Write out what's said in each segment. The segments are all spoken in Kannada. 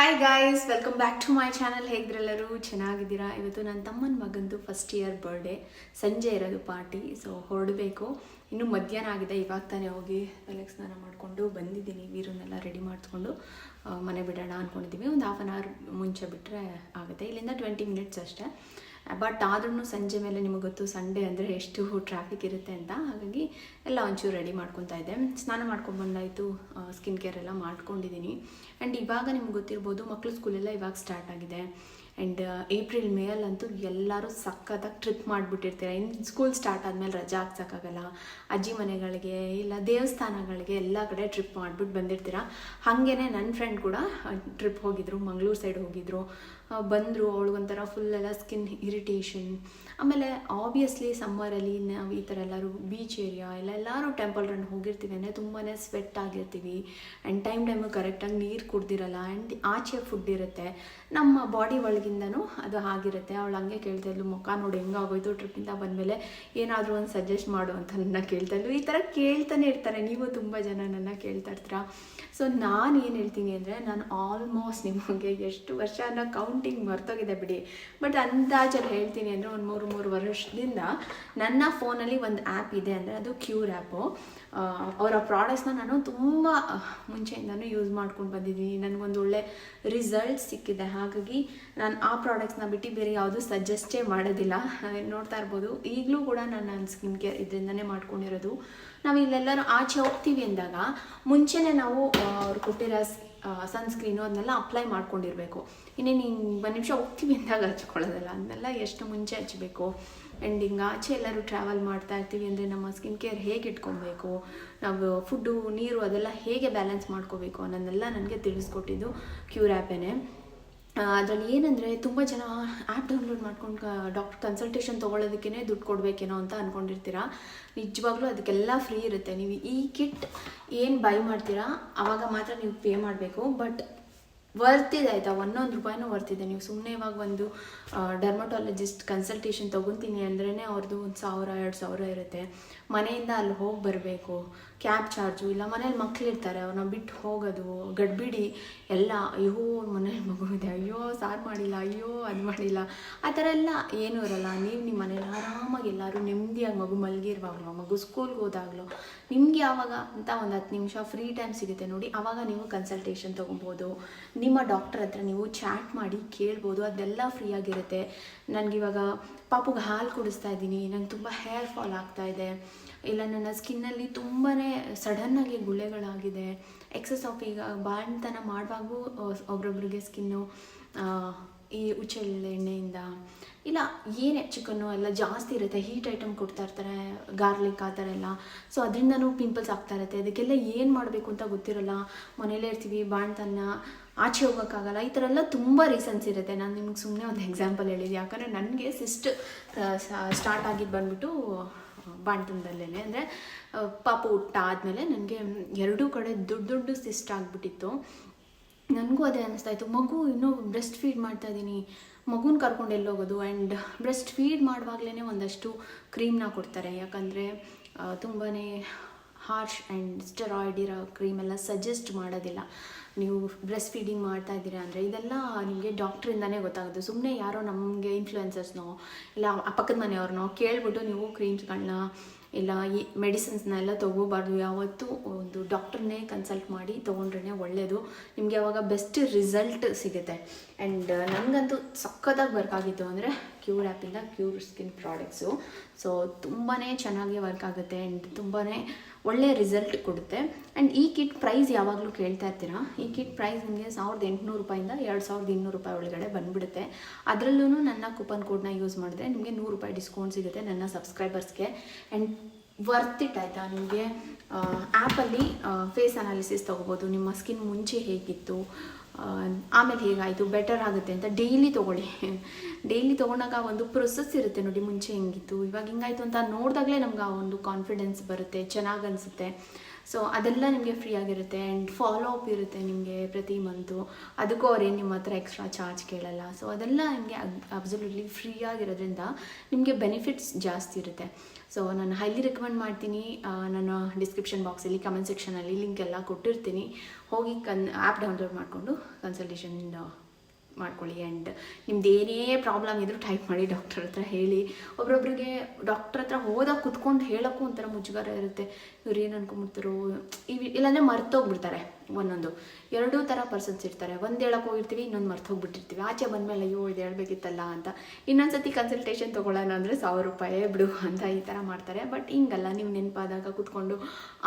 Hi guys, welcome back to my channel. ಹೇಗಿದ್ರೆಲ್ಲರೂ ಚೆನ್ನಾಗಿದ್ದೀರಾ? ಇವತ್ತು ನನ್ನ ತಮ್ಮನ ಮಗಂದು ಫಸ್ಟ್ ಇಯರ್ ಬರ್ಡೇ. ಸಂಜೆ ಇರೋದು ಪಾರ್ಟಿ. ಸೊ ಹೊರಡಬೇಕು. ಇನ್ನು ಮಧ್ಯಾಹ್ನ ಆಗಿದೆ. ಇವಾಗ ತಾನೇ ಹೋಗಿ ತಲೆಗೆ ಸ್ನಾನ ಮಾಡಿಕೊಂಡು ಬಂದಿದ್ದೀನಿ. ವೀರನ್ನೆಲ್ಲ ರೆಡಿ ಮಾಡಿಸ್ಕೊಂಡು ಮನೆ ಬಿಡೋಣ ಅಂದ್ಕೊಂಡಿದ್ದೀವಿ. ಒಂದು ಹಾಫ್ ಆನ್ ಅವರ್ ಮುಂಚೆ ಬಿಟ್ಟರೆ ಆಗುತ್ತೆ. ಇಲ್ಲಿಂದ 20 ಮಿನಿಟ್ಸ್ ಅಷ್ಟೇ. ಬಟ್ ಆದ್ರೂ ಸಂಜೆ ಮೇಲೆ ನಿಮಗೆ ಗೊತ್ತು, ಸಂಡೇ ಅಂದರೆ ಎಷ್ಟು ಟ್ರಾಫಿಕ್ ಇರುತ್ತೆ ಅಂತ. ಹಾಗಾಗಿ ಎಲ್ಲ ಒಂಚೂರು ರೆಡಿ ಮಾಡ್ಕೊತಾ ಇದ್ದೆ. ಸ್ನಾನ ಮಾಡ್ಕೊಂಡು ಬಂದಾಯಿತು. ಸ್ಕಿನ್ ಕೇರ್ ಎಲ್ಲ ಮಾಡ್ಕೊಂಡಿದ್ದೀನಿ. ಆ್ಯಂಡ್ ಇವಾಗ ನಿಮ್ಗೆ ಗೊತ್ತಿರ್ಬೋದು, ಮಕ್ಕಳು ಸ್ಕೂಲೆಲ್ಲ ಇವಾಗ ಸ್ಟಾರ್ಟ್ ಆಗಿದೆ. ಆ್ಯಂಡ್ ಏಪ್ರಿಲ್ ಮೇಲಂತೂ ಎಲ್ಲರೂ ಸಖತ್ತಾಗಿ ಟ್ರಿಪ್ ಮಾಡಿಬಿಟ್ಟಿರ್ತೀರ. ಇನ್ನು ಸ್ಕೂಲ್ ಸ್ಟಾರ್ಟ್ ಆದಮೇಲೆ ರಜಾ ಹಾಕ್ಸೋಕ್ಕಾಗಲ್ಲ. ಅಜ್ಜಿ ಮನೆಗಳಿಗೆ ಇಲ್ಲ ದೇವಸ್ಥಾನಗಳಿಗೆ ಎಲ್ಲ ಕಡೆ ಟ್ರಿಪ್ ಮಾಡಿಬಿಟ್ಟು ಬಂದಿರ್ತೀರ. ಹಾಗೇ ನನ್ನ ಫ್ರೆಂಡ್ ಕೂಡ ಟ್ರಿಪ್ ಹೋಗಿದ್ರು, ಮಂಗಳೂರು ಸೈಡ್ ಹೋಗಿದ್ರು. ಬಂದರು. ಅವಳಿಗೊಂಥರ ಫುಲ್ಲೆಲ್ಲ ಸ್ಕಿನ್ ಇರಿಟೇಷನ್. ಆಮೇಲೆ ಆಬ್ವಿಯಸ್ಲಿ ಸಮ್ಮರಲ್ಲಿ ನಾವು ಈ ಥರ ಎಲ್ಲರೂ ಬೀಚ್ ಏರಿಯಾ ಎಲ್ಲರೂ ಟೆಂಪಲ್ ರನ್ ಹೋಗಿರ್ತೀವಿ ಅಂದರೆ ತುಂಬಾ ಸ್ವೆಟ್ ಆಗಿರ್ತೀವಿ. ಆ್ಯಂಡ್ ಟೈಮಿಗೆ ಕರೆಕ್ಟಾಗಿ ನೀರು ಕುಡ್ದಿರಲ್ಲ. ಆ್ಯಂಡ್ ಆಚೆ ಫುಡ್ ಇರುತ್ತೆ, ನಮ್ಮ ಬಾಡಿ ಒಳಗಿಂದನೂ ಅದು ಆಗಿರುತ್ತೆ. ಅವಳು ಹಂಗೆ ಕೇಳ್ತಾಯಿದ್ಲು, ಮುಖ ನೋಡಿ ಹೆಂಗಾಗೋಯ್ತು ಟ್ರಿಪ್ಪಿಂದ ಬಂದಮೇಲೆ, ಏನಾದರೂ ಒಂದು ಸಜೆಸ್ಟ್ ಮಾಡು ಅಂತ ನನ್ನ ಕೇಳ್ತಾಯಿದ್ಲು. ಈ ಥರ ಕೇಳ್ತಾನೆ ಇರ್ತಾರೆ. ನೀವು ತುಂಬ ಜನ ನನ್ನ ಕೇಳ್ತಾ ಇರ್ತೀರ. ಸೊ ನಾನು ಏನು ಹೇಳ್ತೀನಿ ಅಂದರೆ, ನಾನು ಆಲ್ಮೋಸ್ಟ್ ನಿಮಗೆ ಎಷ್ಟು ವರ್ಷ ಅನ್ನೋ ಕೌಂಟಿಂಗ್ ಮರ್ತೋಗಿದೆ ಬಿಡಿ. ಬಟ್ ಅಂದಾಜಲ್ಲಿ ಹೇಳ್ತೀನಿ ಅಂದರೆ, ಒಂದು ಮೂರು ವರ್ಷದಿಂದ ನನ್ನ ಫೋನಲ್ಲಿ ಒಂದು ಆ್ಯಪ್ ಇದೆ. ಅಂದರೆ ಅದು ಕ್ಯೂರ್ ಆ್ಯಪು. ಅವರ ಪ್ರಾಡಕ್ಟ್ಸ್ನ ನಾನು ತುಂಬ ಮುಂಚೆಯಿಂದನೂ ಯೂಸ್ ಮಾಡ್ಕೊಂಡು ಬಂದಿದ್ದೀನಿ. ನನಗೊಂದು ಒಳ್ಳೆ ರಿಸಲ್ಟ್ ಸಿಕ್ಕಿದೆ. ಹಾಗಾಗಿ ನಾನು ಆ ಪ್ರಾಡಕ್ಟ್ಸ್ನ ಬಿಟ್ಟು ಬೇರೆ ಯಾವುದೂ ಸಜೆಸ್ಟೇ ಮಾಡೋದಿಲ್ಲ. ನೋಡ್ತಾ ಇರ್ಬೋದು, ಈಗಲೂ ಕೂಡ ನಾನು ಸ್ಕಿನ್ ಕೇರ್ ಇದರಿಂದನೇ ಮಾಡ್ಕೊಂಡಿರೋದು. ನಾವು ಇಲ್ಲೆಲ್ಲರೂ ಆಚೆ ಹೋಗ್ತೀವಿ ಅಂದಾಗ ಮುಂಚೆನೇ ನಾವು ಅವ್ರು ಕೊಟ್ಟಿರೋ ಸನ್ಸ್ಕ್ರೀನು ಅದನ್ನೆಲ್ಲ ಅಪ್ಲೈ ಮಾಡ್ಕೊಂಡಿರಬೇಕು. ಇನ್ನೇನು ಒಂದು ನಿಮಿಷ ಹೋಗ್ತೀವಿ ಅಂದಾಗ ಹಚ್ಕೊಳ್ಳೋದಲ್ಲ, ಅದನ್ನೆಲ್ಲ ಎಷ್ಟು ಮುಂಚೆ ಹಚ್ಚಬೇಕು. ಆ್ಯಂಡ್ ಹಿಂಗೆ ಆಚೆ ಎಲ್ಲರೂ ಟ್ರಾವೆಲ್ ಮಾಡ್ತಾ ಇರ್ತೀವಿ ಅಂದರೆ ನಮ್ಮ ಸ್ಕಿನ್ ಕೇರ್ ಹೇಗೆ ಇಟ್ಕೊಬೇಕು, ನಾವು ಫುಡ್ಡು ನೀರು ಅದೆಲ್ಲ ಹೇಗೆ ಬ್ಯಾಲೆನ್ಸ್ ಮಾಡ್ಕೋಬೇಕು ಅನ್ನೋದನ್ನೆಲ್ಲ ನನಗೆ ತಿಳಿಸ್ಕೊಟ್ಟಿದ್ದು ಕ್ಯೂರ್ ಆ್ಯಪೇನೆ. ಅದರಲ್ಲಿ ಏನಂದರೆ, ತುಂಬ ಜನ ಆ್ಯಪ್ ಡೌನ್ಲೋಡ್ ಮಾಡ್ಕೊಂಡು ಡಾಕ್ಟರ್ ಕನ್ಸಲ್ಟೇಷನ್ ತೊಗೊಳ್ಳೋದಕ್ಕೇ ದುಡ್ಡು ಕೊಡಬೇಕೇನೋ ಅಂತ ಅಂದ್ಕೊಂಡಿರ್ತೀರ. ನಿಜವಾಗ್ಲೂ ಅದಕ್ಕೆಲ್ಲ ಫ್ರೀ ಇರುತ್ತೆ. ನೀವು ಈ ಕಿಟ್ ಏನು ಬೈ ಮಾಡ್ತೀರಾ ಆವಾಗ ಮಾತ್ರ ನೀವು ಪೇ ಮಾಡಬೇಕು. ಬಟ್ ವರ್ತಿದೆ ಆಯಿತಾ, ₹1 ವರ್ತಿದೆ. ನೀವು ಸುಮ್ಮನೆ ಇವಾಗ ಒಂದು ಡರ್ಮಟಾಲಜಿಸ್ಟ್ ಕನ್ಸಲ್ಟೇಷನ್ ತೊಗೊತೀನಿ ಅಂದ್ರೇ ಅವ್ರದ್ದು 1,000-2,000 ಇರುತ್ತೆ. ಮನೆಯಿಂದ ಅಲ್ಲಿ ಹೋಗಿ ಬರಬೇಕು, ಕ್ಯಾಬ್ ಚಾರ್ಜು, ಇಲ್ಲ ಮನೇಲಿ ಮಕ್ಕಳಿರ್ತಾರೆ ಅವ್ರನ್ನ ಬಿಟ್ಟು ಹೋಗೋದು, ಗಡ್ಬಿಡಿ ಎಲ್ಲ. ಅಯ್ಯೋ ಮನೇಲಿ ಮಗು ಇದೆ, ಅಯ್ಯೋ ಸಾರು ಮಾಡಿಲ್ಲ, ಅಯ್ಯೋ ಅದು ಮಾಡಿಲ್ಲ, ಆ ಥರ ಎಲ್ಲ ಏನೂ ಇರೋಲ್ಲ. ನೀವು ನಿಮ್ಮ ಮನೇಲಿ ಆರಾಮಾಗಿ ಎಲ್ಲರೂ ನೆಮ್ಮದಿಯಾಗಿ ಮಗು ಮಲಗಿರುವಾಗಲೋ, ಮಗು ಸ್ಕೂಲ್ಗೆ ಹೋದಾಗಲೋ, ನಿಮಗೆ ಆವಾಗ ಅಂತ ಒಂದು 10 ನಿಮಿಷ ಫ್ರೀ ಟೈಮ್ ಸಿಗುತ್ತೆ ನೋಡಿ, ಆವಾಗ ನೀವು ಕನ್ಸಲ್ಟೇಷನ್ ತೊಗೊಬೋದು. ನಿಮ್ಮ ಡಾಕ್ಟರ್ ಹತ್ರ ನೀವು ಚಾಟ್ ಮಾಡಿ ಕೇಳ್ಬೋದು. ಅದೆಲ್ಲ ಫ್ರೀ ಆಗಿರುತ್ತೆ. ನನಗಿವಾಗ ಪಾಪುಗೆ ಹಾಲು ಕುಡಿಸ್ತಾ ಇದ್ದೀನಿ, ನಂಗೆ ತುಂಬ ಹೇರ್ ಫಾಲ್ ಆಗ್ತಾಯಿದೆ, ಇಲ್ಲ ನನ್ನ ಸ್ಕಿನ್ನಲ್ಲಿ ತುಂಬಾ ಸಡನ್ನಾಗಿ ಗುಳ್ಳೆಗಳಾಗಿದೆ, ಎಕ್ಸಸ್ ಆಫ್ ಈಗ ಬಾಣ್ತನ ಮಾಡುವಾಗೂ ಒಬ್ರೊಬ್ರಿಗೆ ಸ್ಕಿನ್ನು ಈ ಎಣ್ಣೆಯಿಂದ ಇಲ್ಲ ಏನೇ ಚಿಕನ್ನು ಎಲ್ಲ ಜಾಸ್ತಿ ಇರುತ್ತೆ, ಹೀಟ್ ಐಟಮ್ ಕೊಡ್ತಾ ಇರ್ತಾರೆ, ಗಾರ್ಲಿಕ್ ಆ ಥರ ಎಲ್ಲ. ಸೊ ಅದರಿಂದನೂ ಪಿಂಪಲ್ಸ್ ಆಗ್ತಾ ಇರುತ್ತೆ. ಅದಕ್ಕೆಲ್ಲ ಏನು ಮಾಡಬೇಕು ಅಂತ ಗೊತ್ತಿರೋಲ್ಲ. ಮನೇಲೇ ಇರ್ತೀವಿ, ಬಾಣ್ತನ ಆಚೆ ಹೋಗೋಕ್ಕಾಗಲ್ಲ. ಈ ಥರ ಎಲ್ಲ ತುಂಬ ರೀಸನ್ಸ್ ಇರುತ್ತೆ. ನಾನು ನಿಮ್ಗೆ ಸುಮ್ಮನೆ ಒಂದು ಎಕ್ಸಾಂಪಲ್ ಹೇಳಿದ್ದೆ. ಯಾಕಂದರೆ ನನಗೆ ಸಿಸ್ಟ್ ಸ್ಟಾರ್ಟ್ ಆಗಿದ್ದು ಬಂದುಬಿಟ್ಟು ಬಾಣ್ತನದಲ್ಲೇ. ಅಂದರೆ ಪಾಪು ಹುಟ್ಟ ಆದಮೇಲೆ ನನಗೆ ಎರಡೂ ಕಡೆ ದೊಡ್ಡ ಸಿಸ್ಟ್ ಆಗಿಬಿಟ್ಟಿತ್ತು. ನನಗೂ ಅದೇ ಅನ್ನಿಸ್ತಾಯಿತ್ತು, ಮಗು ಇನ್ನೂ ಬ್ರೆಸ್ಟ್ ಫೀಡ್ ಮಾಡ್ತಾಯಿದ್ದೀನಿ, ಮಗುನ ಕರ್ಕೊಂಡು ಎಲ್ಲೋಗೋದು. ಆ್ಯಂಡ್ ಬ್ರೆಸ್ಟ್ ಫೀಡ್ ಮಾಡುವಾಗಲೇ ಒಂದಷ್ಟು ಕ್ರೀಮ್ನ ಕೊಡ್ತಾರೆ. ಯಾಕಂದರೆ ತುಂಬಾ ಹಾರ್ಶ್ ಆ್ಯಂಡ್ ಸ್ಟೆರಾಯ್ಡ್ ಇರೋ ಕ್ರೀಮೆಲ್ಲ ಸಜೆಸ್ಟ್ ಮಾಡೋದಿಲ್ಲ. ನೀವು ಬ್ರೆಸ್ಟ್ ಫೀಡಿಂಗ್ ಮಾಡ್ತಾ ಇದ್ದೀರಾ ಅಂದರೆ ಇದೆಲ್ಲ ನಿಮಗೆ ಡಾಕ್ಟ್ರಿಂದನೇ ಗೊತ್ತಾಗೋದು. ಸುಮ್ಮನೆ ಯಾರೋ ನಮಗೆ ಇನ್ಫ್ಲುಯೆನ್ಸರ್ಸ್ನೋ ಇಲ್ಲ ಪಕ್ಕದ ಮನೆಯವ್ರನ್ನೋ ಕೇಳ್ಬಿಟ್ಟು ನೀವು ಕ್ರೀಮ್ಸ್ಗಳನ್ನ ಇಲ್ಲ ಈ ಮೆಡಿಸಿನ್ಸ್ನೆಲ್ಲ ತೊಗೋಬಾರ್ದು. ಯಾವತ್ತೂ ಒಂದು ಡಾಕ್ಟ್ರನ್ನೇ ಕನ್ಸಲ್ಟ್ ಮಾಡಿ ತೊಗೊಂಡ್ರೇ ಒಳ್ಳೆಯದು. ನಿಮಗೆ ಆವಾಗ ಬೆಸ್ಟ್ ರಿಸಲ್ಟ್ ಸಿಗುತ್ತೆ. ಆ್ಯಂಡ್ ನನಗಂತೂ ಸಖತ್ತಾಗಿ ವರ್ಕ್ ಆಗಿತ್ತು ಅಂದರೆ ಕ್ಯೂರ್ ಆ್ಯಪಿಂದ ಕ್ಯೂರ್ ಸ್ಕಿನ್ ಪ್ರಾಡಕ್ಟ್ಸು. ಸೊ ತುಂಬಾ ಚೆನ್ನಾಗಿ ವರ್ಕ್ ಆಗುತ್ತೆ ಆ್ಯಂಡ್ ತುಂಬಾ ಒಳ್ಳೆ ರಿಸಲ್ಟ್ ಕೊಡುತ್ತೆ. ಆ್ಯಂಡ್ ಈ ಕಿಟ್ ಪ್ರೈಸ್ ಯಾವಾಗಲೂ ಕೇಳ್ತಾ ಇರ್ತೀರಾ. ಈ ಕಿಟ್ ಪ್ರೈಸ್ ನಿಮಗೆ ₹1,800 ₹2,200 ಒಳಗಡೆ ಬಂದುಬಿಡುತ್ತೆ. ಅದರಲ್ಲೂ ನನ್ನ ಕೂಪನ್ ಕೋಡ್ನ ಯೂಸ್ ಮಾಡಿದ್ರೆ ನಿಮಗೆ ₹100 ಡಿಸ್ಕೌಂಟ್ ಸಿಗುತ್ತೆ ನನ್ನ ಸಬ್ಸ್ಕ್ರೈಬರ್ಸ್ಗೆ. ಆ್ಯಂಡ್ ವರ್ತ್ ಇಟ್ ಆಯಿತಾ. ನಿಮಗೆ ಆ್ಯಪಲ್ಲಿ ಫೇಸ್ ಅನಾಲಿಸಿಸ್ ತೊಗೋಬೋದು. ನಿಮ್ಮ ಸ್ಕಿನ್ ಮುಂಚೆ ಹೇಗಿತ್ತು, ಆಮೇಲೆ ಹೇಗಾಯಿತು, ಬೆಟರ್ ಆಗುತ್ತೆ ಅಂತ ಡೈಲಿ ತೊಗೊಳ್ಳಿ. ಡೈಲಿ ತೊಗೊಂಡಾಗ ಒಂದು ಪ್ರೊಸೆಸ್ ಇರುತ್ತೆ ನೋಡಿ, ಮುಂಚೆ ಹೆಂಗಿತ್ತು ಇವಾಗ ಹಿಂಗಾಯಿತು ಅಂತ ನೋಡಿದಾಗಲೇ ನಮ್ಗೆ ಆ ಒಂದು ಕಾನ್ಫಿಡೆನ್ಸ್ ಬರುತ್ತೆ, ಚೆನ್ನಾಗಿ ಅನಿಸುತ್ತೆ. ಸೊ ಅದೆಲ್ಲ ನಿಮಗೆ ಫ್ರೀ ಆಗಿರುತ್ತೆ. ಆ್ಯಂಡ್ ಫಾಲೋ ಅಪ್ ಇರುತ್ತೆ ನಿಮಗೆ ಪ್ರತಿ ಮಂತು. ಅದಕ್ಕೂ ಅವ್ರೇನು ನಿಮ್ಮ ಹತ್ರ ಎಕ್ಸ್ಟ್ರಾ ಚಾರ್ಜ್ ಕೇಳಲ್ಲ. ಸೊ ಅದೆಲ್ಲ ನಿಮಗೆ ಅಬ್ಸಲ್ಯೂಟ್ಲಿ ಫ್ರೀ ಆಗಿರೋದ್ರಿಂದ ನಿಮಗೆ ಬೆನಿಫಿಟ್ಸ್ ಜಾಸ್ತಿ ಇರುತ್ತೆ. ಸೊ ನಾನು ಹೈಲಿ ರೆಕಮೆಂಡ್ ಮಾಡ್ತೀನಿ. ನಾನು ಡಿಸ್ಕ್ರಿಪ್ಷನ್ ಬಾಕ್ಸಲ್ಲಿ ಕಮೆಂಟ್ ಸೆಕ್ಷನಲ್ಲಿ ಲಿಂಕ್ ಎಲ್ಲ ಕೊಟ್ಟಿರ್ತೀನಿ. ಹೋಗಿ ಆ್ಯಪ್ ಡೌನ್ಲೋಡ್ ಮಾಡಿಕೊಂಡು ಕನ್ಸಲ್ಟೇಷನ್ ಮಾಡ್ಕೊಳ್ಳಿ. ಆ್ಯಂಡ್ ನಿಮ್ದು ಏನೇ ಪ್ರಾಬ್ಲಮ್ ಇದ್ರೂ ಟೈಪ್ ಮಾಡಿ ಡಾಕ್ಟರ್ ಹತ್ರ ಹೇಳಿ. ಒಬ್ರೊಬ್ರಿಗೆ ಡಾಕ್ಟರ್ ಹತ್ರ ಹೋದಾಗ ಕುತ್ಕೊಂಡು ಹೇಳೋಕ್ಕೂ ಒಂಥರ ಮುಜುಗರ ಇರುತ್ತೆ. ಇವ್ರು ಏನು ಅನ್ಕೊಂಬಿಡ್ತಾರೋ ಇಲ್ಲಾಂದರೆ ಮರ್ತೋಗ್ಬಿಡ್ತಾರೆ. ಒಂದೊಂದು ಎರಡೂ ಥರ ಪರ್ಸನ್ಸ್ ಇರ್ತಾರೆ. ಒಂದು ಹೇಳಕ್ಕೆ ಹೋಗಿರ್ತೀವಿ, ಇನ್ನೊಂದು ಮರ್ತೋಗ್ಬಿಟ್ಟಿರ್ತೀವಿ. ಆಚೆ ಬಂದಮೇಲೆ ಅಯ್ಯೋ ಇದು ಹೇಳ್ಬೇಕಿತ್ತಲ್ಲ ಅಂತ ಇನ್ನೊಂದು ಸತಿ ಕನ್ಸಲ್ಟೇಷನ್ ತೊಗೊಳ್ಳೋಣ ಅಂದರೆ 1000 ರೂಪಾಯಿ ಬಿಡು ಅಂತ ಈ ಥರ ಮಾಡ್ತಾರೆ. ಬಟ್ ಹಿಂಗಲ್ಲ, ನೀವು ನೆನಪಾದಾಗ ಕೂತ್ಕೊಂಡು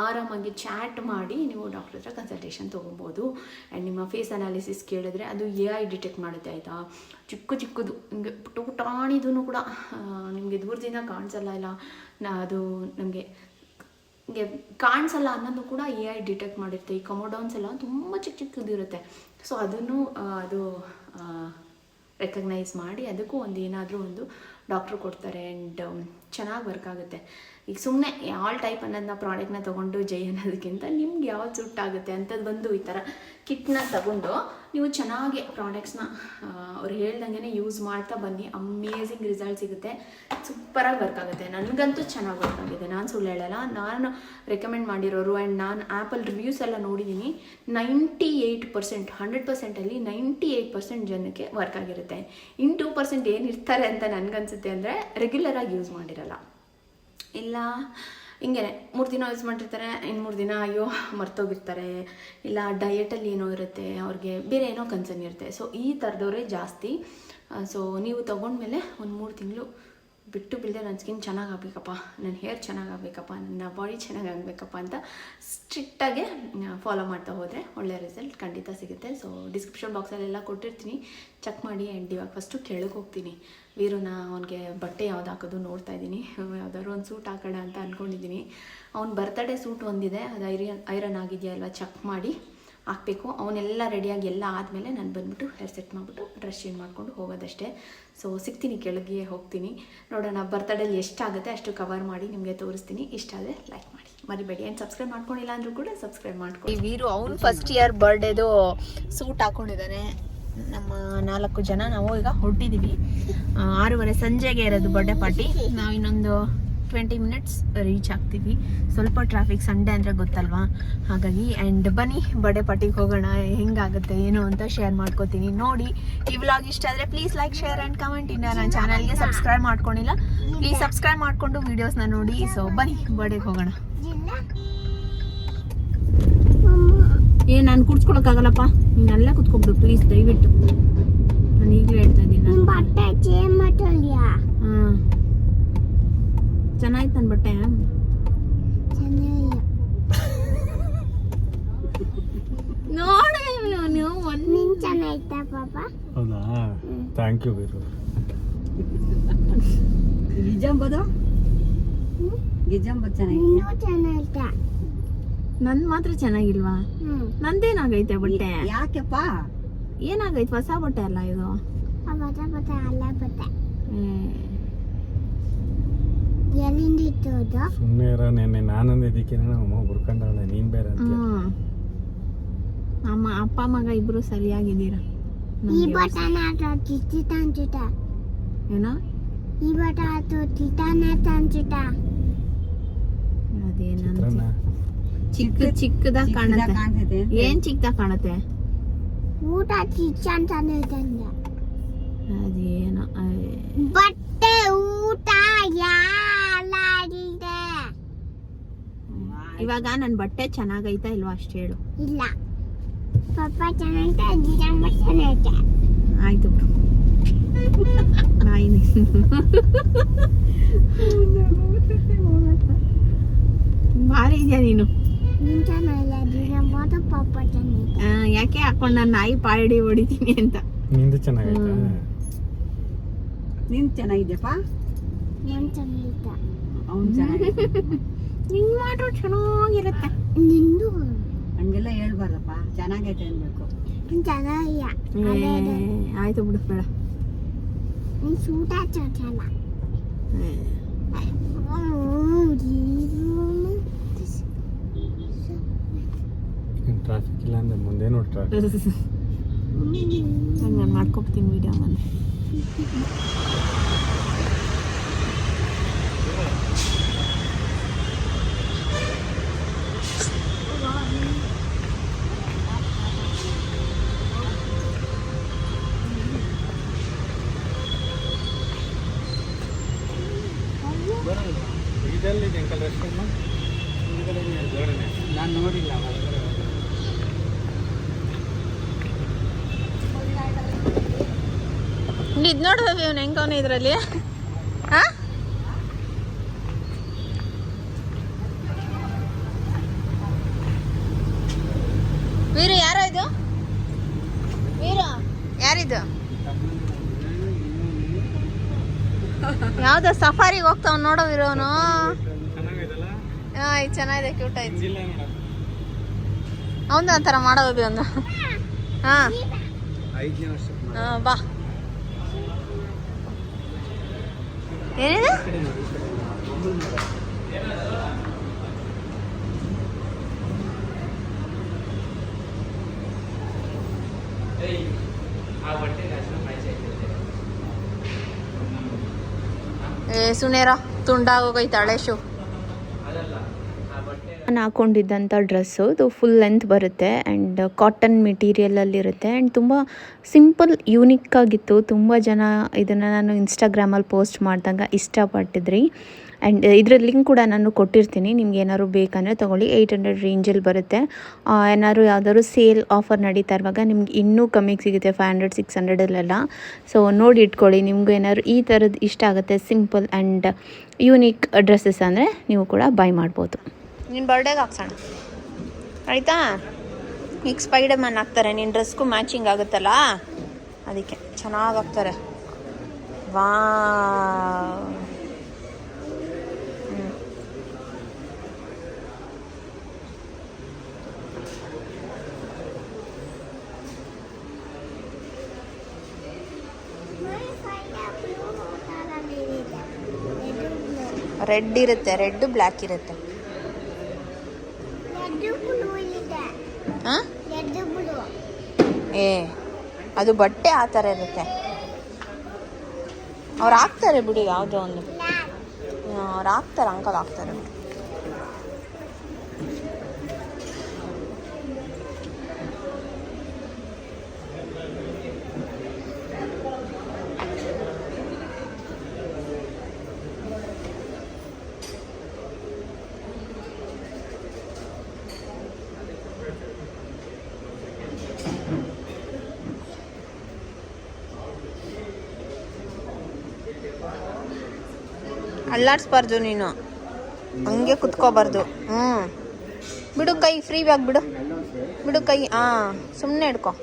ಆರಾಮಾಗಿ ಚಾಟ್ ಮಾಡಿ ನೀವು ಡಾಕ್ಟರ್ ಹತ್ರ ಕನ್ಸಲ್ಟೇಷನ್ ತೊಗೊಬೋದು. ಆ್ಯಂಡ್ ನಿಮ್ಮ ಫೇಸ್ ಅನಾಲಿಸಿಸ್ ಕೇಳಿದ್ರೆ ಅದು AI ಡಿಟೆಕ್ಟ್ ಮಾಡುತ್ತೆ, ಆಯಿತಾ. ಚಿಕ್ಕದು ನಿಮಗೆ ಪುಟಾಣಿದೂ ಕೂಡ ನಿಮಗೆ ದೂರದಿಂದ ಕಾಣಿಸಲ್ಲ, ಇಲ್ಲ ಅದು ನಮಗೆ ಹಿಂಗೆ ಕಾಣಿಸಲ್ಲ ಅನ್ನೋದು ಕೂಡ AI ಡಿಟೆಕ್ಟ್ ಮಾಡಿರುತ್ತೆ. ಈ ಕಮೋಡೌನ್ಸ್ ಎಲ್ಲ ತುಂಬ ಚಿಕ್ಕದಿರುತ್ತೆ. ಸೊ ಅದನ್ನು ಅದು ರೆಕಗ್ನೈಸ್ ಮಾಡಿ ಅದಕ್ಕೂ ಏನಾದರೂ ಒಂದು ಡಾಕ್ಟ್ರು ಕೊಡ್ತಾರೆ. ಆ್ಯಂಡ್ ಚೆನ್ನಾಗಿ ವರ್ಕ್ ಆಗುತ್ತೆ. ಈಗ ಸುಮ್ಮನೆ ಆಲ್ ಟೈಪ್ ಅನ್ನೋದನ್ನ ಪ್ರಾಡಕ್ಟ್ನ ತೊಗೊಂಡು ಜೈ ಅನ್ನೋದಕ್ಕಿಂತ ನಿಮ್ಗೆ ಯಾವ್ದು ಸೂಟ್ ಆಗುತ್ತೆ ಅಂಥದ್ದು ಬಂದು ಈ ಥರ ಕಿಟ್ನ ತಗೊಂಡು ನೀವು ಚೆನ್ನಾಗಿ ಪ್ರಾಡಕ್ಟ್ಸ್ನ ಅವ್ರು ಹೇಳ್ದಂಗೆ ಯೂಸ್ ಮಾಡ್ತಾ ಬನ್ನಿ. ಅಮೇಝಿಂಗ್ ರಿಸಲ್ಟ್ ಸಿಗುತ್ತೆ. ಸೂಪರಾಗಿ ವರ್ಕ್ ಆಗುತ್ತೆ. ನನಗಂತೂ ಚೆನ್ನಾಗಿ ವರ್ಕ್ ಆಗಿದೆ, ನಾನು ಸುಳ್ಳು ಹೇಳಲ್ಲ. ನಾನು ರೆಕಮೆಂಡ್ ಮಾಡಿರೋರು ಆ್ಯಂಡ್ ನಾನು ಆ್ಯಪಲ್ಲಿ ರಿವ್ಯೂಸ್ ಎಲ್ಲ ನೋಡಿದ್ದೀನಿ. 98% 100%ಅಲ್ಲಿ 98% ಜನಕ್ಕೆ ವರ್ಕ್ ಆಗಿರುತ್ತೆ. ಇನ್ನು 2% ಏನಿರ್ತಾರೆ ಅಂತ ನನಗನ್ಸುತ್ತೆ ಅಂದರೆ ರೆಗ್ಯುಲರಾಗಿ ಯೂಸ್ ಮಾಡಿರಲ್ಲ, ಇಲ್ಲ ಹಿಂಗೆ 3 ದಿನ ಯೂಸ್ ಮಾಡಿರ್ತಾರೆ, ಇನ್ನು 3 ದಿನ ಅಯ್ಯೋ ಮರ್ತೋಗಿರ್ತಾರೆ, ಇಲ್ಲ ಡಯಟಲ್ಲಿ ಏನೋ ಇರುತ್ತೆ, ಅವ್ರಿಗೆ ಬೇರೆ ಏನೋ ಕನ್ಸರ್ನ್ ಇರುತ್ತೆ. ಸೊ ಈ ಥರದವರೇ ಜಾಸ್ತಿ. ಸೊ ನೀವು ತೊಗೊಂಡ್ಮೇಲೆ ಒಂದು 3 ತಿಂಗಳು ಬಿಟ್ಟು ಬಿಡದೆ ನನ್ನ ಸ್ಕಿನ್ ಚೆನ್ನಾಗಾಗಬೇಕಪ್ಪ, ನನ್ನ ಹೇರ್ ಚೆನ್ನಾಗಾಗಬೇಕಪ್ಪ, ನನ್ನ ಬಾಡಿ ಚೆನ್ನಾಗಾಗಬೇಕಪ್ಪ ಅಂತ ಸ್ಟ್ರಿಕ್ಟಾಗೆ ಫಾಲೋ ಮಾಡ್ತಾ ಹೋದರೆ ಒಳ್ಳೆಯ ರಿಸಲ್ಟ್ ಖಂಡಿತ ಸಿಗುತ್ತೆ. ಸೊ ಡಿಸ್ಕ್ರಿಪ್ಷನ್ ಬಾಕ್ಸಲ್ಲೆಲ್ಲ ಕೊಟ್ಟಿರ್ತೀನಿ, ಚೆಕ್ ಮಾಡಿ. ಆ್ಯಂಡ್ ಇವಾಗ ಫಸ್ಟು ಕೆಳಗೆ ಹೋಗ್ತೀನಿ. ವೀರುನ ಅವನಿಗೆ ಬಟ್ಟೆ ಯಾವ್ದು ಹಾಕೋದು ನೋಡ್ತಾ ಇದ್ದೀನಿ. ಯಾವ್ದಾದ್ರು ಒಂದು ಸೂಟ್ ಹಾಕೋಣ ಅಂತ ಅಂದ್ಕೊಂಡಿದ್ದೀನಿ. ಅವ್ನ ಬರ್ತಡೇ ಸೂಟ್ ಒಂದಿದೆ, ಅದು ಐರನ್ ಆಗಿದೆಯಾ ಅಲ್ವಾ ಚೆಕ್ ಮಾಡಿ ಹಾಕಬೇಕು. ಅವನ್ನೆಲ್ಲ ರೆಡಿಯಾಗಿ ಎಲ್ಲ ಆದಮೇಲೆ ನಾನು ಬಂದುಬಿಟ್ಟು ಹೇರ್ ಸೆಟ್ ಮಾಡಿಬಿಟ್ಟು ಡ್ರೆಸ್ ಚೇಂಜ್ ಮಾಡಿಕೊಂಡು ಹೋಗೋದಷ್ಟೇ. ಸೊ ಸಿಗ್ತೀನಿ, ಕೆಳಗೆ ಹೋಗ್ತೀನಿ. ನೋಡೋಣ ಬರ್ತಡೇಲಿ ಎಷ್ಟಾಗುತ್ತೆ ಅಷ್ಟು ಕವರ್ ಮಾಡಿ ನಿಮಗೆ ತೋರಿಸ್ತೀನಿ. ಇಷ್ಟ ಆದರೆ ಲೈಕ್ ಮಾಡಿ ಮರಿಬೇಡಿ. ಆ್ಯಂಡ್ ಸಬ್ಸ್ಕ್ರೈಬ್ ಮಾಡ್ಕೊಂಡಿಲ್ಲ ಅಂದರೂ ಕೂಡ ಸಬ್ಸ್ಕ್ರೈಬ್ ಮಾಡ್ಕೊಳ್ಳಿ. ವೀರು ಅವ್ನು ಫಸ್ಟ್ ಇಯರ್ ಬರ್ಡೇದು ಸೂಟ್ ಹಾಕ್ಕೊಂಡಿದ್ದಾನೆ. ನಮ್ಮ 4 ಜನ ನಾವು ಈಗ ಹೊರಟಿದ್ದೀವಿ. 6:30 ಸಂಜೆಗೆ ಇರೋದು ಬರ್ಡೇ ಪಾರ್ಟಿ. ನಾವು ಇನ್ನೊಂದು 20 ಮಿನಿಟ್ಸ್ ರೀಚ್ ಆಗ್ತೀವಿ. ಸ್ವಲ್ಪ ಟ್ರಾಫಿಕ್, ಸಂಡೇ ಅಂದರೆ ಗೊತ್ತಲ್ವಾ, ಹಾಗಾಗಿ. ಆ್ಯಂಡ್ ಬನ್ನಿ ಬರ್ಡೇ ಪಾರ್ಟಿಗೆ ಹೋಗೋಣ. ಹೆಂಗಾಗುತ್ತೆ ಏನು ಅಂತ ಶೇರ್ ಮಾಡ್ಕೋತೀನಿ. ನೋಡಿ ಈ ವ್ಲಾಗ್ ಇಷ್ಟ ಆದರೆ please like, share and comment. ಇನ್ನು ನನ್ನ ಚಾನಲ್ಗೆ ಸಬ್ಸ್ಕ್ರೈಬ್ ಮಾಡ್ಕೊಂಡಿಲ್ಲ ಪ್ಲೀಸ್ ಸಬ್ಸ್ಕ್ರೈಬ್ ಮಾಡಿಕೊಂಡು ವೀಡಿಯೋಸ್ನ ನೋಡಿ. ಸೊ ಬನ್ನಿ ಬರ್ಡೇಗೆ ಹೋಗೋಣ. ನಾನು ಕುಡ್ಸ್ಕೊಳಕ್ಕಾಗಲ್ಲಪ್ಪ, ನೀನೆಲ್ಲ ಕುತ್ಕೊಬಿಡು ಪ್ಲೀಸ್ ದಯವಿಟ್ಟು. ನಾನು ಈಗಲೇ ಹೇಳ್ತಾ ಇದ್ದೀನಿ. ಹಾಂ ಚೆನ್ನಾಯ್ತು ನನ್ನ ಬಟ್ಟೆ. ನೋಡಿ ನೀವು ಒಂದು ಚೆನ್ನಾಯ್ತಾ ಪಾಪ? ಹೌದಾ, ಥ್ಯಾಂಕ್ ಯು ವೀರು. ಗಿಜಂಬ ಚೆನ್ನಾಗಿತ್ತು. ನಂದು ಮಾತ್ರ ಚೆನ್ನಾಗಿಲ್ವಾ? ನಂದೇನಾಗೈತೆ ಬಟ್ಟೆ? ಯಾಕೆಪ್ಪ ಏನಾಗೈತೆ? ಹೊಸ ಬಟ್ಟೆ ಅಲ್ಲ ಇದು. ಸುಮ್ಮನೆ ಇರ, ನೆನ್ನೆ ನಾನಂದಿದ್ದಕ್ಕೆ ನಮ್ಮ ಹುಡ್ಕೊಂಡವಳೆ, ನೀನ್ ಬೇರೆ ಅಂತ. ಅಮ್ಮ ಅಪ್ಪ ಮಗ ಇಬ್ರು ಸರಿಯಾಗಿದ್ದೀರಾ? ಏನೋ ಅದೇನಂತ ಚಿಕ್ಕದಾಗ ಕಾಣುತ್ತೆ. ಏನ್ ಚಿಕ್ಕದಾಗ ಕಾಣುತ್ತೆ? ಊಟ ಅದೇನೋ ಬಟ್ಟೆ ಊಟ ಯಾಲಾಗಿದೆ. ಇವಾಗ ನನ್ ಬಟ್ಟೆ ಚೆನ್ನಾಗೈತಾ ಇಲ್ವಾ ಅಷ್ಟು ಹೇಳು. ಇಲ್ಲ ಪಪ್ಪ ಚೆನ್ನಾಗೈತೆ, ಗಿಡಮ್ಮ ಚೆನ್ನಾಗೈತೆ. ಆಯ್ತು ಬಿಡು, ಬಾಯಿ. ಭಾರಿ ಇದೆಯಾ ನೀನು. ಪಪ್ಪ ಚೆನ್ನಾಗೈತೆ. ಯಾಕೆ ಹಾಕೊಂಡ್ ನಾನು ನಾಯಿ ಪಾಡಿ ಹೊಡಿತೀನಿ ಅಂತ. ನಿಂದು ಚೆನ್ನಾಗೈತೆ. ನಿನ್ ಚೆನ್ನಾಗಿದ್ಯಪ್ಪ. ನಾನು ಚೆನ್ನಾಗಿದ್ದ. ಅವ್ನು ಚೆನ್ನಾಗಿದ್ದ. ನಿನ್ ಮಾಡು ಚೆನ್ನಾಗಿರುತ್ತೆ. ನಿಂದು ಹಂಗೆಲ್ಲ ಹೇಳ್ಬಾರ್ದಪ್ಪ, ಚೆನ್ನಾಗೈತೆ ಅನ್ಬೇಕು. ಚೆನ್ನಾಗಿಲ್ಲ. ಆಯ್ತು ಬಿಡು, ಬೇಡ. ನೀನ್ ಸೂಟ ಚಲ್ಲ. ಟ್ರಾಫಿಕ್ ಇಲ್ಲ ಅಂದ್ರೆ ಮುಂದೆ ನೋಡಿ ಟ್ರಾಫಿಕ್. ನಾನು ಮಾಡ್ಕೊಡ್ತೀನಿ ವಿಡಿಯೋ ಬಂದು. ಇದೆಲ್ಲಿದೆ ಅಂಕಲ್ ರೆಸ್ಟೋರೆಂಟ್? ನಾನು ನೋಡಿಲ್ಲ. ಇದು ನೋಡುವ ಇವನು ಹೆಂಗವನ ಇದರಲ್ಲಿ. ಹಾಂ ವೀರು ಯಾರೋ ಇದು? ವೀರು ಯಾರಿದು? ಯಾವ್ದೋ ಸಫಾರಿಗೆ ಹೋಗ್ತಾವ ನೋಡೋ ವೀರೋನು. ಚೆನ್ನಾಗಿದೆಲ್ಲ. ಹಾಂ ಇದು ಚೆನ್ನಾಗಿದೆ, ಕ್ಯೂಟ್ ಆಯ್ತು. ಇಲ್ಲ ಮೇಡಮ್. ಅವನು ಒಂಥರ ಮಾಡೋದು ಒಂದು. ಹಾಂ 5ನೇ ವರ್ಷ. ಹಾಂ ಬಾ. ಏನಿದೆ? ಸುನೇರ ತುಂಡಾಗೋಗೈತೆ ಹಳೆ ಶೂ. ನಾನು ಹಾಕ್ಕೊಂಡಿದ್ದಂಥ ಡ್ರೆಸ್ಸು ಇದು ಫುಲ್ ಲೆಂತ್ ಬರುತ್ತೆ ಆ್ಯಂಡ್ ಕಾಟನ್ ಮೆಟೀರಿಯಲಲ್ಲಿರುತ್ತೆ ಆ್ಯಂಡ್ ತುಂಬ ಸಿಂಪಲ್ ಯೂನಿಕ್ ಆಗಿತ್ತು. ತುಂಬ ಜನ ಇದನ್ನು ನಾನು ಇನ್ಸ್ಟಾಗ್ರಾಮಲ್ಲಿ ಪೋಸ್ಟ್ ಮಾಡಿದಾಗ ಇಷ್ಟಪಟ್ಟಿದ್ರಿ ಆ್ಯಂಡ್ ಇದರ ಲಿಂಕ್ ಕೂಡ ನಾನು ಕೊಟ್ಟಿರ್ತೀನಿ. ನಿಮ್ಗೆ ಏನಾದ್ರು ಬೇಕಂದರೆ ತೊಗೊಳ್ಳಿ. 800 ರೇಂಜಲ್ಲಿ ಬರುತ್ತೆ. ಏನಾದ್ರು ಯಾವ್ದಾದ್ರು ಸೇಲ್ ಆಫರ್ ನಡೀತಾ ಇರುವಾಗ ನಿಮ್ಗೆ ಇನ್ನೂ ಕಮ್ಮಿಗೆ ಸಿಗುತ್ತೆ, 500 600 ಸೊ ನೋಡಿ ಇಟ್ಕೊಳ್ಳಿ. ನಿಮಗೂ ಏನಾದ್ರು ಈ ಥರದ್ದು ಇಷ್ಟ ಆಗುತ್ತೆ ಸಿಂಪಲ್ ಆ್ಯಂಡ್ ಯೂನಿಕ್ ಡ್ರೆಸ್ಸಸ್ ಅಂದರೆ ನೀವು ಕೂಡ ಬೈ ಮಾಡ್ಬೋದು. ನಿನ್ನ ಬರ್ಡೇಗೆ ಹಾಕ್ಸೋಣ ಆಯಿತಾ? ಈಗ ಸ್ಪೈಡರ್ ಮ್ಯಾನ್ ಹಾಕ್ತಾರೆ, ನಿನ್ನ ಡ್ರೆಸ್ಗೂ ಮ್ಯಾಚಿಂಗ್ ಆಗುತ್ತಲ್ಲ ಅದಕ್ಕೆ ಚೆನ್ನಾಗಿ ಹಾಕ್ತಾರೆ. ವಾ ರೆಡ್ ಇರುತ್ತೆ, ರೆಡ್ ಬ್ಲ್ಯಾಕ್ ಇರುತ್ತೆ. ಹಾಂ ಏ ಅದು ಬಟ್ಟೆ ಆ ಥರ ಇರುತ್ತೆ. ಅವ್ರು ಹಾಕ್ತಾರೆ ಬಿಡಿ, ಯಾವುದೋ ಒಂದು ಅವ್ರು ಹಾಕ್ತಾರೆ, ಅಂಕಲ್ ಹಾಕ್ತಾರೆ ಬಿಡಿ. ಅಲ್ಲಾಡ್ಸ್ಬಾರ್ದು ನೀನು, ಹಂಗೆ ಕುತ್ಕೋಬಾರ್ದು. ಬಿಡು ಕೈ, ಫ್ರೀ ಬ್ಯಾಗ್ ಬಿಡು, ಬಿಡು ಕೈ. ಹಾಂ ಸುಮ್ಮನೆ ಹಿಡ್ಕೊ.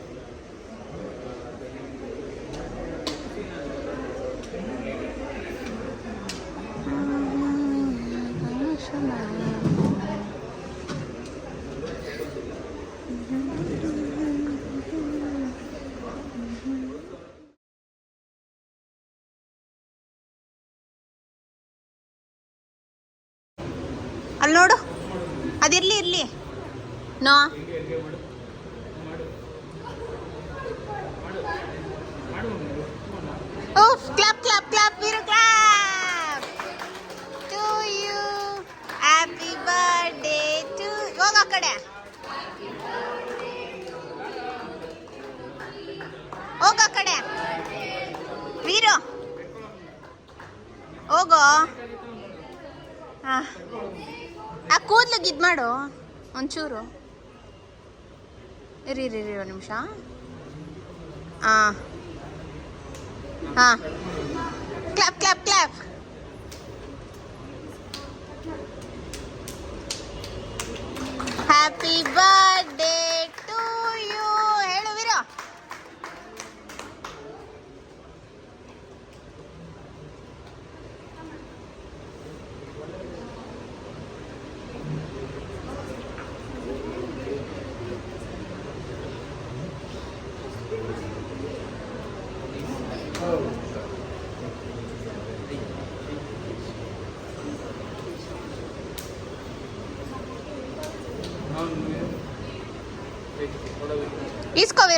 ಅಲ್ಲಿ ನೋಡು, ಅದಿರಲಿ ಇರಲಿ. ನೋ ಓಫ್, clap clap clap, Veeru clap to you, happy birthday to. ಹೋಗ ಆ ಕಡೆ, ಹೋಗ ಆ ಕಡೆ ವೀರು, ಹೋಗೋ. ಹಾಂ ಆ ಕೂದ್ಲಿಗೆ ಇದು ಮಾಡು ಒಂಚೂರು. ಇರಿ ಇರಿ ಇರಿ ಒಂದು ನಿಮಿಷ. ಹಾಂ ಹಾಂ, clap clap clap. Happy birthday to you ಹೇಳು ವೀರು.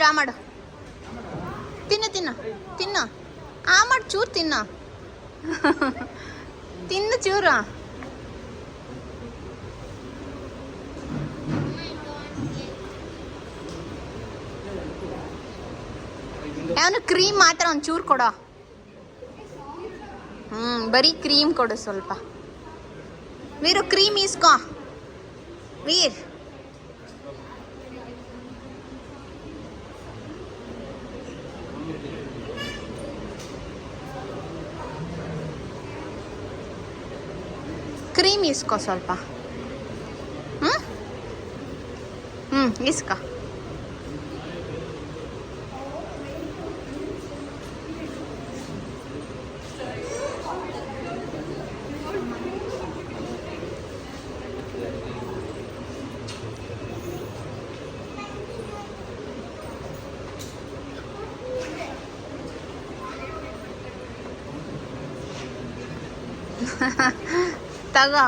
ವೀರ ಮಾಡು. ತಿನ್ನು ತಿನ್ನು ತಿನ್ನು. ಆ ಮಾಡಿ ಚೂರು ತಿನ್ನು. ತಿನ್ನು ಚೂರು. ಅವನು ಕ್ರೀಮ್ ಮಾತ್ರ ಒಂದು ಚೂರು ಕೊಡೋ. ಬರೀ ಕ್ರೀಮ್ ಕೊಡು ಸ್ವಲ್ಪ. ವೀರು ಕ್ರೀಮ್ ಈಸ್ಕೋ. ವೀರ್ ಕ್ರೀಮ್ ಇಸ್ಕೋ ಸ್ವಲ್ಪ. ಇಸ್ಕೋ. ತಗೋ.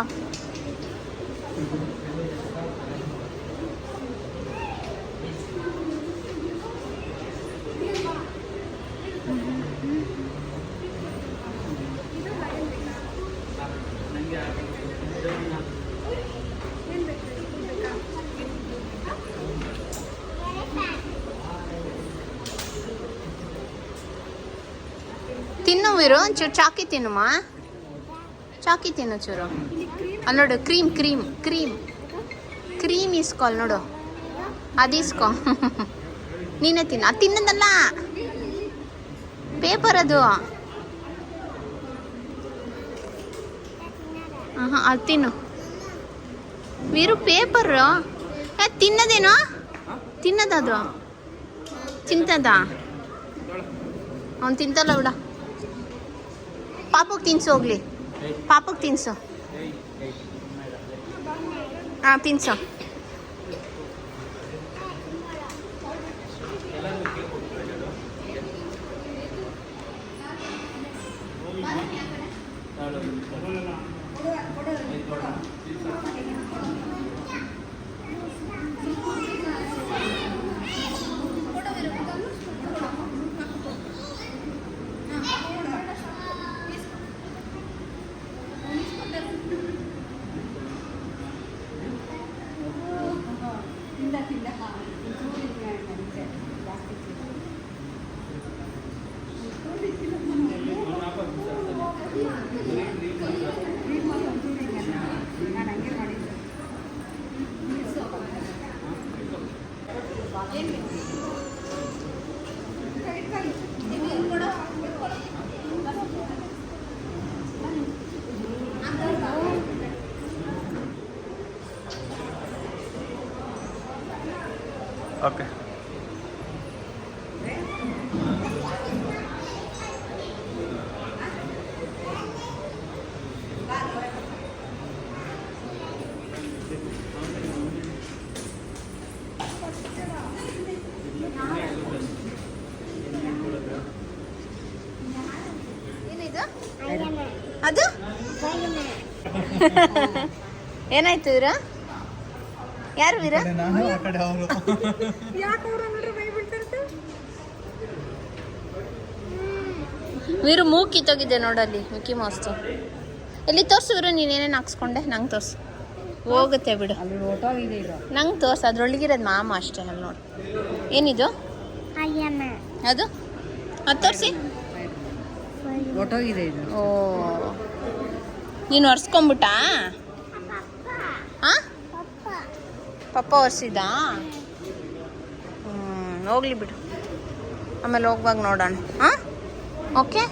ತಿನ್ನು ವೀರು, ಒಂಚೂರು ಚಾಕಿ ತಿನ್ನುಮ್ಮ. ಚಾಕಿ ತಿನ್ನು ಚೂರು. ಅಲ್ಲಿ ನೋಡು ಕ್ರೀಮ್ ಕ್ರೀಮ್ ಕ್ರೀಮ್ ಕ್ರೀಮ್ ಇಸ್ಕೊ. ಅಲ್ಲಿ ನೋಡು ಅದು ಇಸ್ಕೊ. ನೀನೇ ತಿನ್ನು. ಅದು ತಿನ್ನೋದಲ್ಲ, ಪೇಪರ್ ಅದು. ಹಾಂ ಅದು ತಿನ್ನು ವೀರು. ಪೇಪರು ತಿನ್ನೋದೇನೋ. ತಿನ್ನೋದದು ತಿಂತದ. ಅವ್ನು ತಿಂತಲ್ಲ ಬಿಡ. ಪಾಪಕ್ಕೆ ತಿನ್ಸು ಹೋಗ್ಲಿ. ಪಾಪಕ್ಕೆ ತಿನ್ಸು. ಹಾಂ ತಿನ್ಸು. ಓಕೆ. ಏನಿದು? ಅದು ಏನಾಯ್ತು ವೀರ? ಯಾರು ವೀರ? ವೀರು ಮೂಗ್ ಕಿತ್ತೋಗಿದೆ ನೋಡಲ್ಲಿ ಮಿಕ್ಕಿ ಮೌಸ್ತು. ಎಲ್ಲಿ ತೋರ್ಸು ವೀರು, ನೀನೇನೇನು ಹಾಕ್ಸ್ಕೊಂಡೆ ನಂಗೆ ತೋರ್ಸು. ಹೋಗುತ್ತೆ ಬಿಡು, ನಂಗೆ ತೋರ್ಸು. ಅದ್ರೊಳಗಿರೋದು ಮಾಮ ಅಷ್ಟೇ. ಅಲ್ಲಿ ನೋಡು ಏನಿದು ಅದು. ಅದು ತೋರಿಸಿ. ಓ ನೀನು ಒರೆಸ್ಕೊಂಬಿಟ್ಟಾ? ಹಾಂ ಪಪ್ಪ ಒರೆಸಿದಾ? ಹೋಗ್ಲಿ ಬಿಡು, ಆಮೇಲೆ ಹೋಗುವಾಗ ನೋಡೋಣ. ಹಾಂ ಓಕೆ.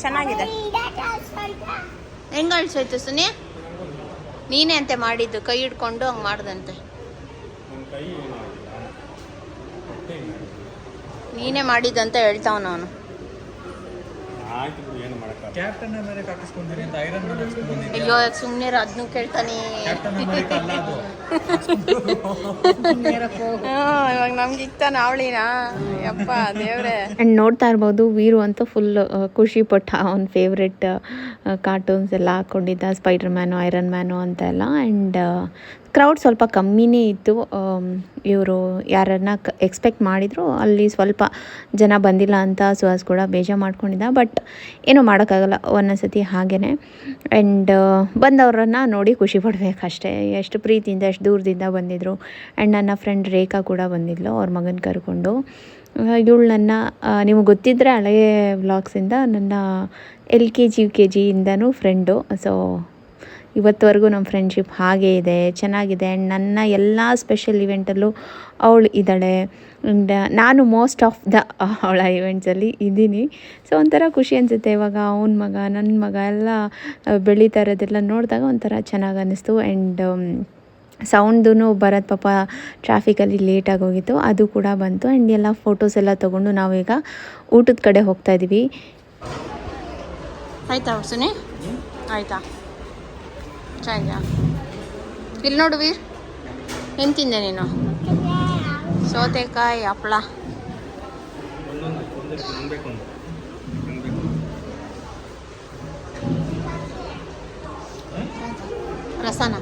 ಚೆನ್ನಾಗಿದೆ. ಹೆಂಗೆ ಅಳಿಸೋಯ್ತು ಸುನಿ? ನೀನೇ ಅಂತೆ ಮಾಡಿದ್ದು, ಕೈ ಹಿಡ್ಕೊಂಡು ಹಂಗೆ ಮಾಡ್ದಂತೆ. ನೀನೇ ಮಾಡಿದ್ದಂತ ಹೇಳ್ತಾವನು ಅವನು. ಕ್ಯಾಪ್ಟನ್ ಅಮೆರಿಕ ಹಾಕಿಸ್ಕೊಂಡಿರಿ ಅಂತ ಐರನ್ ಮ್ಯಾನ್ ಹಾಕಿಸ್ಕೊಂಡಿರಿ. ಅಯ್ಯೋ ಸುಮ್ಮನೆ ಅದನ್ನು ಕೇಳ್ತಾನೆ. ಕ್ಯಾಪ್ಟನ್ ಅಮೆರಿಕ ಅಲ್ಲ ಅದು. ಇವಾಗ ನಮ್ಗೆ ಇಕ್ತಾನ ಅವಳಿನಾ? ಯಪ್ಪ ದೇವ್ರೆ. ಆ್ಯಂಡ್ ನೋಡ್ತಾ ಇರ್ಬೋದು, ವೀರು ಅಂತೂ ಫುಲ್ ಖುಷಿ ಪಟ್ಟ. ಅವನ ಫೇವ್ರೆಟ್ ಕಾರ್ಟೂನ್ಸ್ ಎಲ್ಲ ಹಾಕ್ಕೊಂಡಿದ್ದ, ಸ್ಪೈಡರ್ ಮ್ಯಾನು, ಐರನ್ ಮ್ಯಾನು ಅಂತ ಎಲ್ಲ. ಆ್ಯಂಡ್ ಕ್ರೌಡ್ ಸ್ವಲ್ಪ ಕಮ್ಮಿನೇ ಇತ್ತು. ಇವರು ಯಾರನ್ನ ಎಕ್ಸ್ಪೆಕ್ಟ್ ಮಾಡಿದ್ರು ಅಲ್ಲಿ ಸ್ವಲ್ಪ ಜನ ಬಂದಿಲ್ಲ ಅಂತ ಸುಹಾಸ್ ಕೂಡ ಬೇಜಾರು ಮಾಡ್ಕೊಂಡಿದ್ದ. ಬಟ್ ಏನೂ ಮಾಡೋಕ್ಕಾಗಲ್ಲ, ಒಂದೊಂದು ಸತಿ ಹಾಗೇ. ಆ್ಯಂಡ್ ಬಂದವ್ರನ್ನ ನೋಡಿ ಖುಷಿ ಪಡಬೇಕಷ್ಟೇ. ಎಷ್ಟು ಪ್ರೀತಿಯಿಂದ ಎಷ್ಟು ದೂರದಿಂದ ಬಂದಿದ್ದರು. ಆ್ಯಂಡ್ ನನ್ನ ಫ್ರೆಂಡ್ ರೇಖಾ ಕೂಡ ಬಂದಿದ್ಲು ಅವ್ರ ಮಗನ ಕರ್ಕೊಂಡು. ಇವಳು ನನ್ನ ನಿಮಗೆ ಗೊತ್ತಿದ್ದರೆ ಹಳೆಯ ವ್ಲಾಗ್ಸಿಂದ ನನ್ನ LKG UKGಯಿಂದನೂ ಫ್ರೆಂಡು. ಸೊ ಇವತ್ತುವರೆಗೂ ನಮ್ಮ ಫ್ರೆಂಡ್ಶಿಪ್ ಹಾಗೇ ಇದೆ, ಚೆನ್ನಾಗಿದೆ. ಆ್ಯಂಡ್ ನನ್ನ ಎಲ್ಲ ಸ್ಪೆಷಲ್ ಇವೆಂಟಲ್ಲೂ ಅವಳು ಇದ್ದಾಳೆ. ಆ್ಯಂಡ್ ನಾನು ಮೋಸ್ಟ್ ಆಫ್ ದ ಅವಳ ಇವೆಂಟ್ಸಲ್ಲಿ ಇದ್ದೀನಿ. ಸೊ ಒಂಥರ ಖುಷಿ ಅನಿಸುತ್ತೆ. ಇವಾಗ ಅವನ ಮಗ ನನ್ನ ಮಗ ಎಲ್ಲ ಬೆಳೀತಾ ಇರೋದೆಲ್ಲ ನೋಡಿದಾಗ ಒಂಥರ ಚೆನ್ನಾಗಿ ಅನ್ನಿಸ್ತು. ಆ್ಯಂಡ್ ಸೌಂಡ್ದು ಬರೋದು ಪಾಪ ಟ್ರಾಫಿಕಲ್ಲಿ ಲೇಟಾಗಿ ಹೋಗಿತ್ತು, ಅದು ಕೂಡ ಬಂತು. ಆ್ಯಂಡ್ ಎಲ್ಲ ಫೋಟೋಸ್ ಎಲ್ಲ ತೊಗೊಂಡು ನಾವೀಗ ಊಟದ ಕಡೆ ಹೋಗ್ತಾಯಿದ್ದೀವಿ. ಆಯಿತಾ ಸುನಿ? ಆಯಿತಾ? ಚೆನ್ನಾಗಿದೆಯಾ? ಇಲ್ಲಿ ನೋಡು ವೀರ್, ಏನು ತಿಂದೆ ನೀನು? ಸೌತೆಕಾಯಿ ಹಪ್ಪಳ. ರಸನ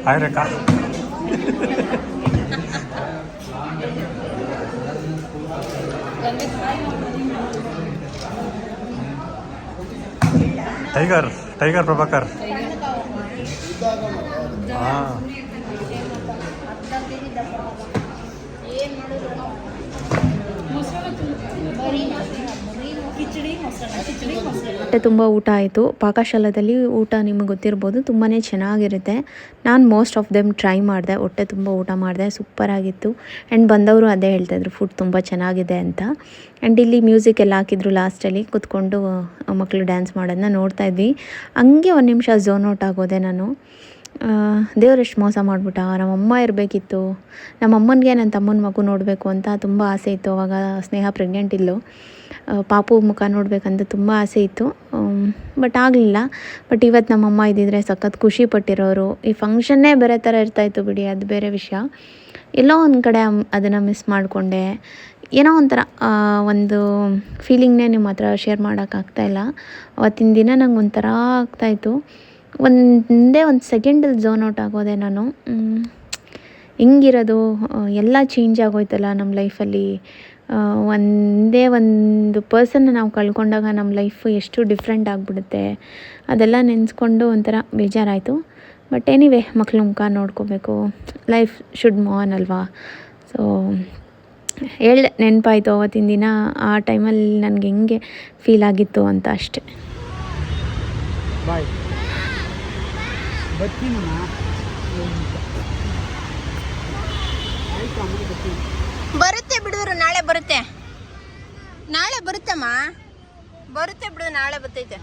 ಹಾಯ್ ರೇಖಾ. ಟೈಗರ್ ಪ್ರಭಾಕರ್. ಹಾಂ, ಹೊಟ್ಟೆ ತುಂಬ ಊಟ ಆಯಿತು. ಪಾಕಶಾಲದಲ್ಲಿ ಊಟ ನಿಮಗೆ ಗೊತ್ತಿರ್ಬೋದು, ತುಂಬಾ ಚೆನ್ನಾಗಿರುತ್ತೆ. ನಾನು ಮೋಸ್ಟ್ ಆಫ್ ದೆಮ್ ಟ್ರೈ ಮಾಡಿದೆ, ಹೊಟ್ಟೆ ತುಂಬ ಊಟ ಮಾಡಿದೆ, ಸೂಪರಾಗಿತ್ತು. ಆ್ಯಂಡ್ ಬಂದವರು ಅದೇ ಹೇಳ್ತಾಯಿದ್ರು ಫುಡ್ ತುಂಬ ಚೆನ್ನಾಗಿದೆ ಅಂತ. ಆ್ಯಂಡ್ ಇಲ್ಲಿ ಮ್ಯೂಸಿಕ್ ಎಲ್ಲ ಹಾಕಿದ್ರು ಲಾಸ್ಟಲ್ಲಿ, ಕೂತ್ಕೊಂಡು ಮಕ್ಕಳು ಡ್ಯಾನ್ಸ್ ಮಾಡೋದನ್ನ ನೋಡ್ತಾಯಿದ್ವಿ. ಹಂಗೆ ಒಂದು ನಿಮಿಷ ಝೋನ್ ಔಟ್ ಆಗೋದೆ ನಾನು. ದೇವರೆಷ್ಟು ಮೋಸ ಮಾಡಿಬಿಟ್ಟ. ನಮ್ಮಮ್ಮ ಇರಬೇಕಿತ್ತು. ನಮ್ಮಮ್ಮನಿಗೆ ನನ್ನ ತಮ್ಮನ ಮಗು ನೋಡಬೇಕು ಅಂತ ತುಂಬ ಆಸೆ ಇತ್ತು. ಅವಾಗ ಸ್ನೇಹ ಪ್ರೆಗ್ನೆಂಟ್ ಇಲ್ಲು. ಪಾಪು ಮುಖ ನೋಡಬೇಕಂತ ತುಂಬ ಆಸೆ ಇತ್ತು, ಬಟ್ ಆಗಲಿಲ್ಲ. ಬಟ್ ಇವತ್ತು ನಮ್ಮಮ್ಮ ಇದ್ದಿದ್ರೆ ಸಖತ್ ಖುಷಿ ಪಟ್ಟಿರೋರು. ಈ ಫಂಕ್ಷನ್ನೇ ಬೇರೆ ಥರ ಇರ್ತಾಯಿತ್ತು ಬಿಡಿ, ಅದು ಬೇರೆ ವಿಷಯ. ಎಲ್ಲೋ ಒಂದು ಕಡೆ ಅದನ್ನು ಮಿಸ್ ಮಾಡಿಕೊಂಡೆ. ಏನೋ ಒಂಥರ ಒಂದು ಫೀಲಿಂಗ್ನೇ ನಿಮ್ಮ ಹತ್ರ ಶೇರ್ ಮಾಡೋಕ್ಕಾಗ್ತಾಯಿಲ್ಲ. ಅವತ್ತಿನ ದಿನ ನಂಗೆ ಒಂಥರ ಆಗ್ತಾಯಿತ್ತು. ಒಂದು ಸೆಕೆಂಡಲ್ಲಿ ಝೋನ್ ಔಟ್ ಆಗೋದೆ ನಾನು. ಹಿಂಗಿರೋದು ಎಲ್ಲ ಚೇಂಜ್ ಆಗೋಯ್ತಲ್ಲ ನಮ್ಮ ಲೈಫಲ್ಲಿ. ಒಂದೇ ಒಂದು ಪರ್ಸನ್ನ ನಾವು ಕಳ್ಕೊಂಡಾಗ ನಮ್ಮ ಲೈಫು ಎಷ್ಟು ಡಿಫ್ರೆಂಟ್ ಆಗಿಬಿಡುತ್ತೆ, ಅದೆಲ್ಲ ನೆನೆಸ್ಕೊಂಡು ಒಂಥರ ಬೇಜಾರಾಯಿತು. ಬಟ್ ಎನಿವೇ, ಮಕ್ಳ ಮುಖ ನೋಡ್ಕೋಬೇಕು, ಲೈಫ್ ಶುಡ್ ಮೂವ್ ಆನ್ ಅಲ್ವಾ. ಸೊ ಹೇಳ್ದೆ, ನೆನಪಾಯಿತು ಅವತ್ತಿನ ದಿನ, ಆ ಟೈಮಲ್ಲಿ ನನಗೆ ಹೆಂಗೆ ಫೀಲ್ ಆಗಿತ್ತು ಅಂತ ಅಷ್ಟೆ. ಬಾಯ್. ಬರುತ್ತೆ ಬಿಡುವರು, ನಾಳೆ ಬರುತ್ತೆ. ನಾಳೆ ಬರುತ್ತಮ್ಮ, ಬರುತ್ತೆ ಬಿಡು, ನಾಳೆ ಬರ್ತೈತೆ.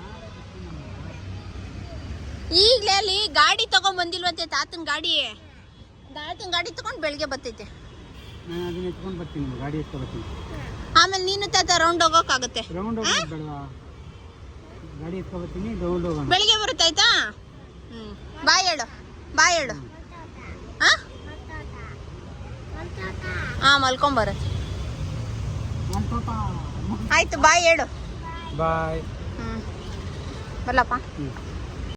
ಈಗಲೇ ಅಲ್ಲಿ ಗಾಡಿ ತಗೊಂಡ್ ಬಂದಿಲ್ವಂತೆ, ತಾತನ ಗಾಡಿ ತಗೊಂಡು ಬೆಳಗ್ಗೆ ಬರ್ತೈತೆ. ಆಮೇಲೆ ನೀನು ತಾತ ರೌಂಡ್ ಹೋಗೋಕ್ಕಾಗುತ್ತೆ. ಬೆಳಿಗ್ಗೆ ಬರುತ್ತಾಯ್ತಾ? ಬಾಯ್ ಹೇಳು. ಹಾಂ, ಮಲ್ಕೊಂಬರುತ್ತೆ. ಆಯ್ತು, ಬಾಯ್ ಹೇಳು. ಬಾಯ್. ಬಲ್ಲಪ್ಪ.